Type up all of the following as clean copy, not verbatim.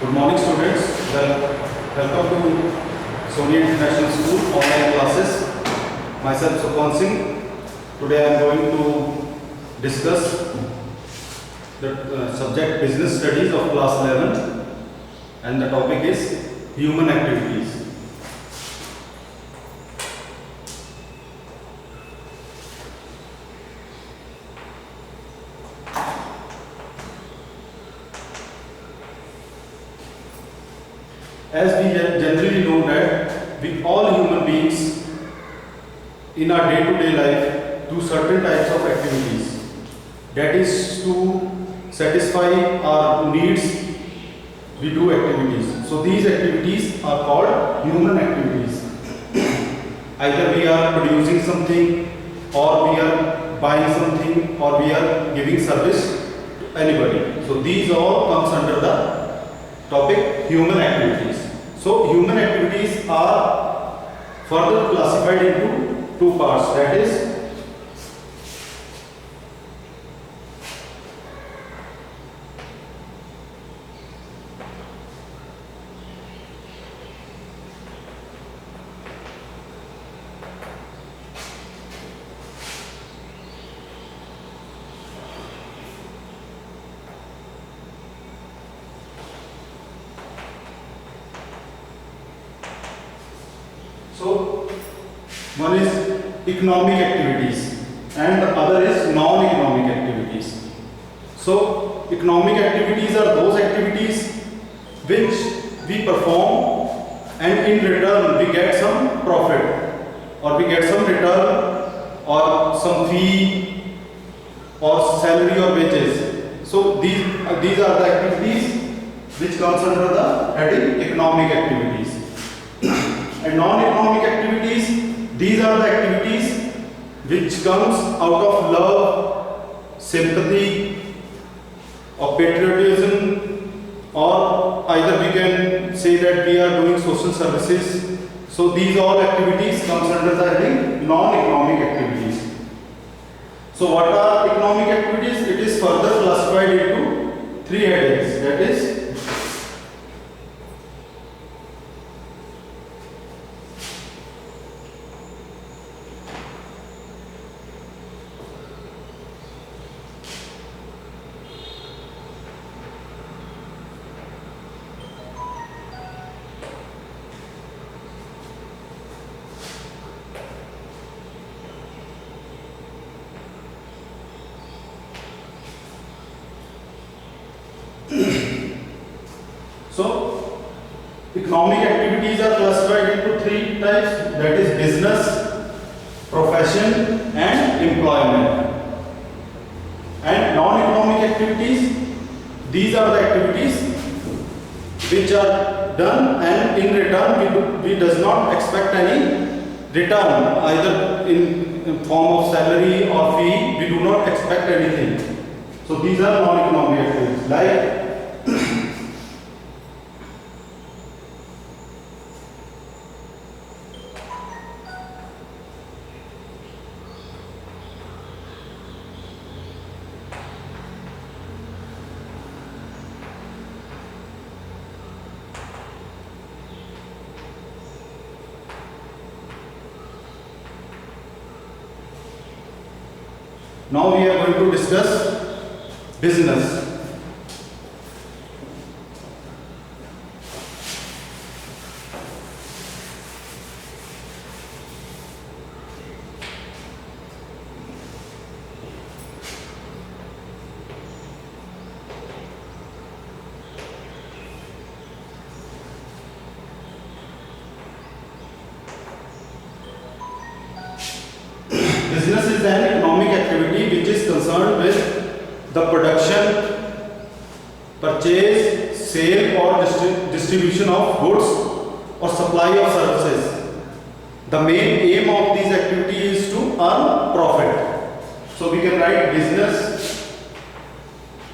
Good morning, students. Welcome to Sonia International School online classes. Myself Sukhwan Singh. Today I am going to discuss the subject business studies of class 11, and the topic is human activities. As we generally know that we all human beings in our day-to-day life do certain types of activities. That is to satisfy our needs, we do activities. So these activities are called human activities. Either we are producing something, or we are buying something, or we are giving service to anybody. So these all comes under the topic human activities. So human activities are further classified into two parts, that is one is economic activities and the other is non-economic activities. So economic activities are those activities which we perform and in return we get some profit, or we get some return or some fee or salary or wages. So these are the activities which comes under the heading economic activities. And non-economic activities, these are the activities which comes out of love, sympathy, or patriotism, or either we can say that we are doing social services. So these all activities comes under the heading non-economic activities. So what are economic activities? It is further classified into three headings, that is So, economic activities are classified into three types, that is business, profession and employment. And non-economic activities, these are the activities which are done and in return we does not expect any return, either in form of salary or fee, we do not expect anything. So these are non-economic activities, like now we are going to discuss business. Business is an economic activity which is concerned with the production, purchase, sale or distribution of goods or supply of services. The main aim of these activities is to earn profit. So we can write business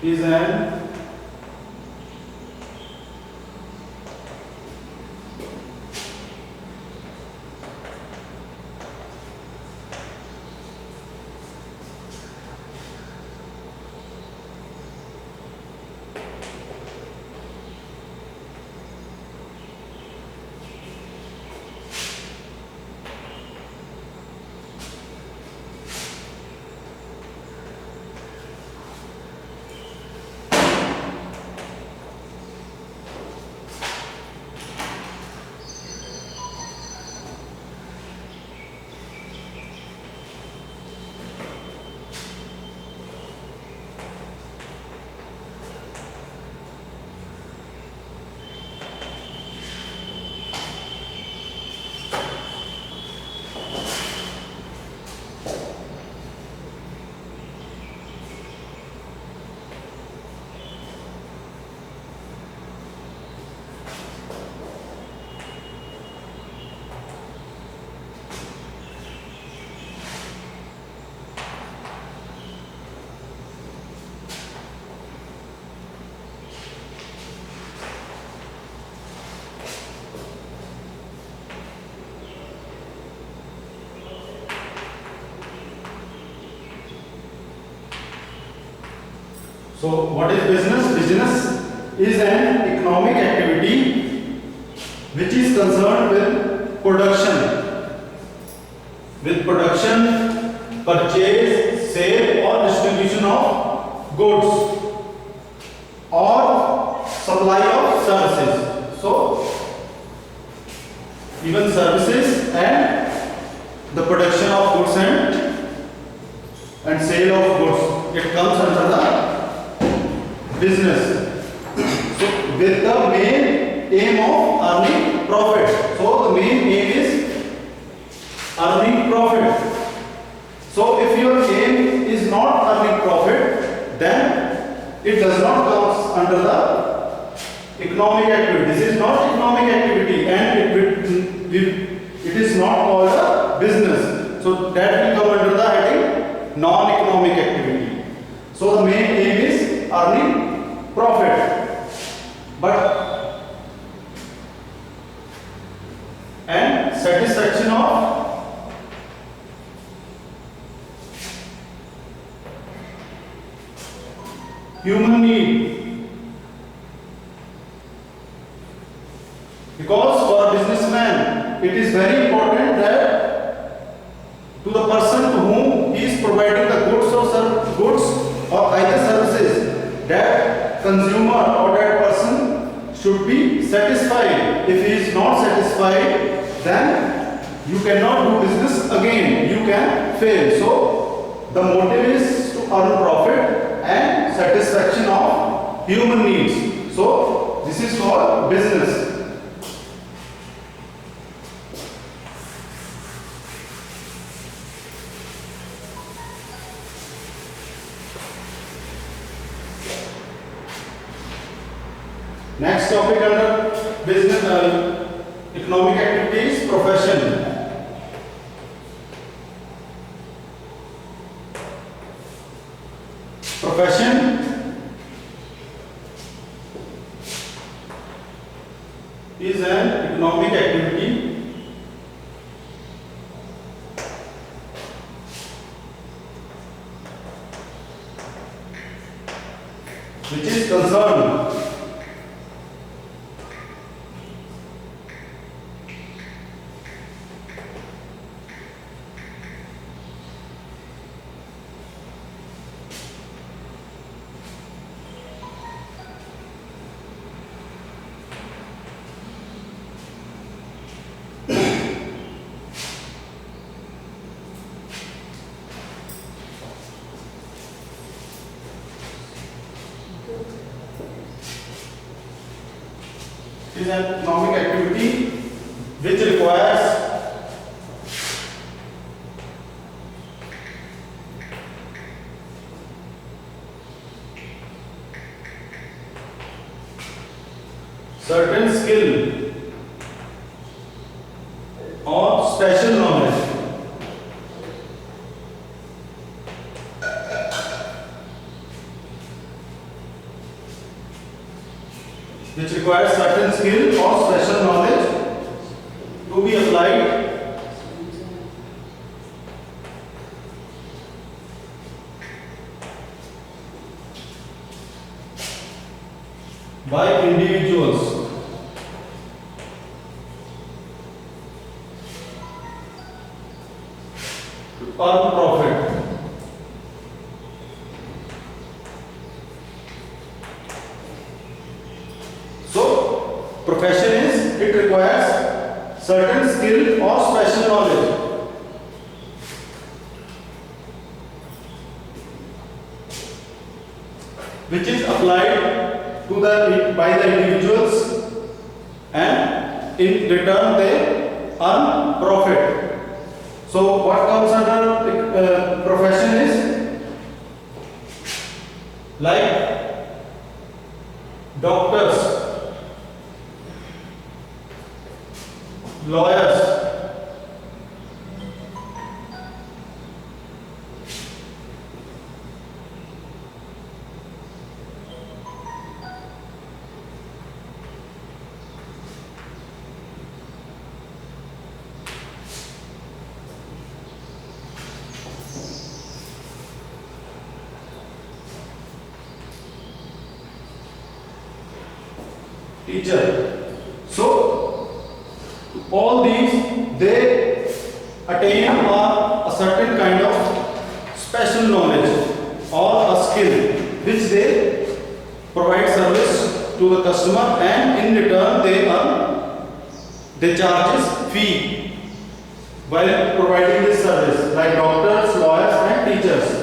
is an So what is business? Business is an economic activity which is concerned with production, purchase, sale or distribution of goods or supply of services. So even services and the production of goods and sale of goods, it comes under the business. So with the main aim of earning profit. So the main aim is earning profit. So if your aim is not earning profit, then it does not come under the economic activity. This is not economic activity and it is not called a business. So that will come under the heading non-economic activity. So the main aim is earning profit. And satisfaction of human need. Because for a businessman, it is very important that to the person to whom he is providing the goods or either services, that consumer or that person should be satisfied. If he is not satisfied, then you cannot do business again. You can fail. So the motive is to earn profit and satisfaction of human needs. So this is called business. Next topic under business economic activities, profession. Profession is an economic activity which is concerned is an economic activity which requires certain skill or special knowledge which requires certain skill or special knowledge to be applied by individuals to earn profit. Profession is, it requires certain skill or special knowledge which is applied to by the individuals and in return they earn profit. So what comes under profession is like doctors, lawyers, teacher. So all these they attain a certain kind of special knowledge or a skill which they provide service to the customer, and in return they charges fee while providing this service, like doctors, lawyers and teachers.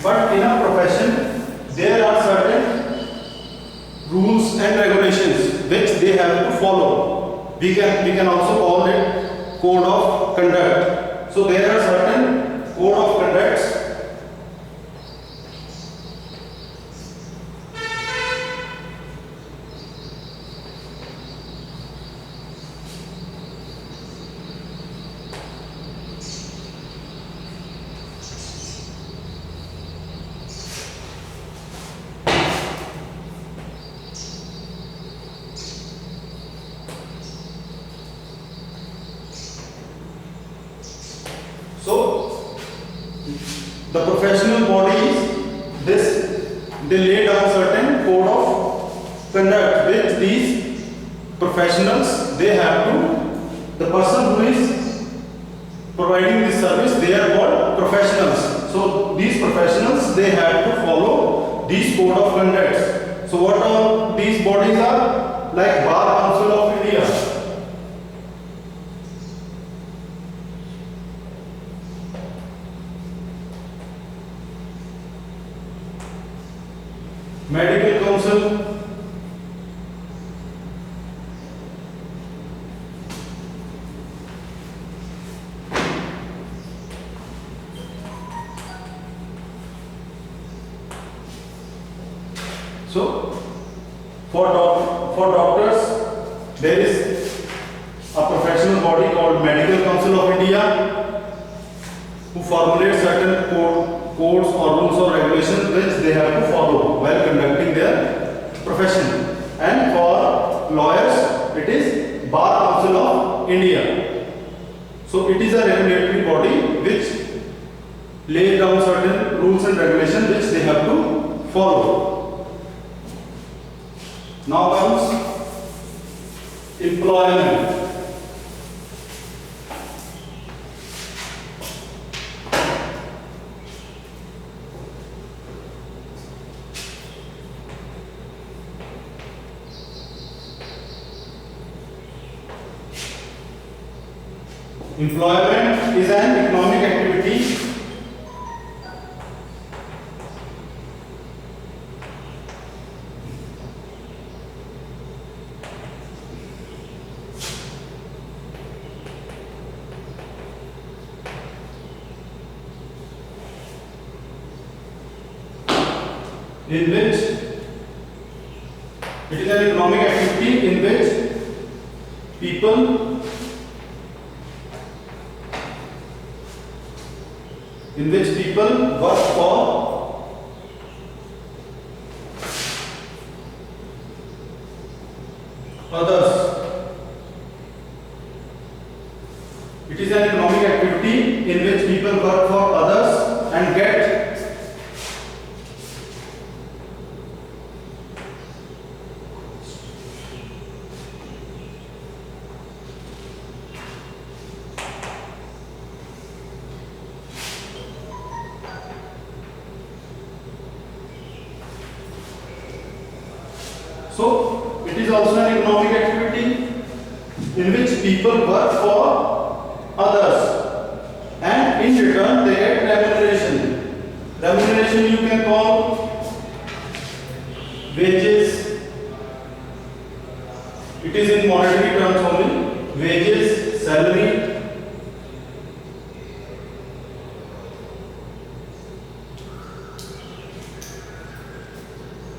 But in a profession, there are certain rules and regulations which they have to follow. We can also call it code of conduct. So there are certain code of conducts the professional bodies, they lay down certain code of conduct which these professionals they have to, the person who is providing this service, they are called professionals. So these professionals they have to follow these code of conducts. So what all these bodies are? Like Bar Council of India, Medical Council, so for doctors there is a professional body called Medical Council of India who formulates certain codes or rules or regulations which they have to follow while conducting their profession. And for lawyers, it is Bar Council of India. So it is a regulatory body which lays down certain rules and regulations which they have to follow. Now comes employment. Employment is an economic activity in which it is an economic activity in which people work for others. It is an economic activity in which people work for others and get So it is also an economic activity in which people work for others and in return they get remuneration. Remuneration you can call wages. It is in monetary terms only. Wages, salary.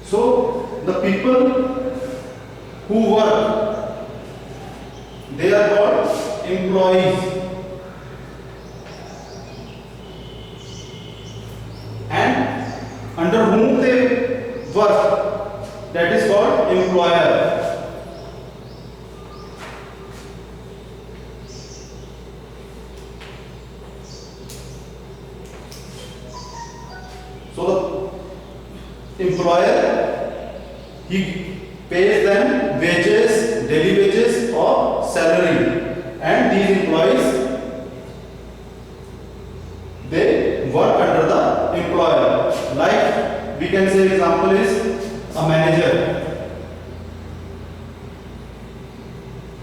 So the people who work, they are called employees, and under whom they work, that is called employer. So the employer, he pays them wages, daily wages or salary, and these employees, they work under the employer. Like we can say example is a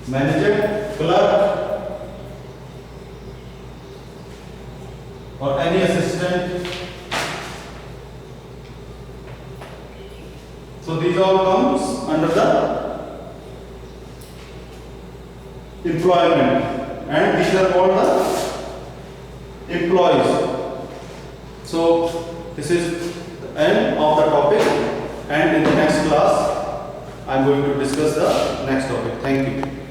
manager, clerk, or any assistant. So these all comes under the employment, and these are called the employees. So this is the end of the topic, and in the next class I am going to discuss the next topic. Thank you.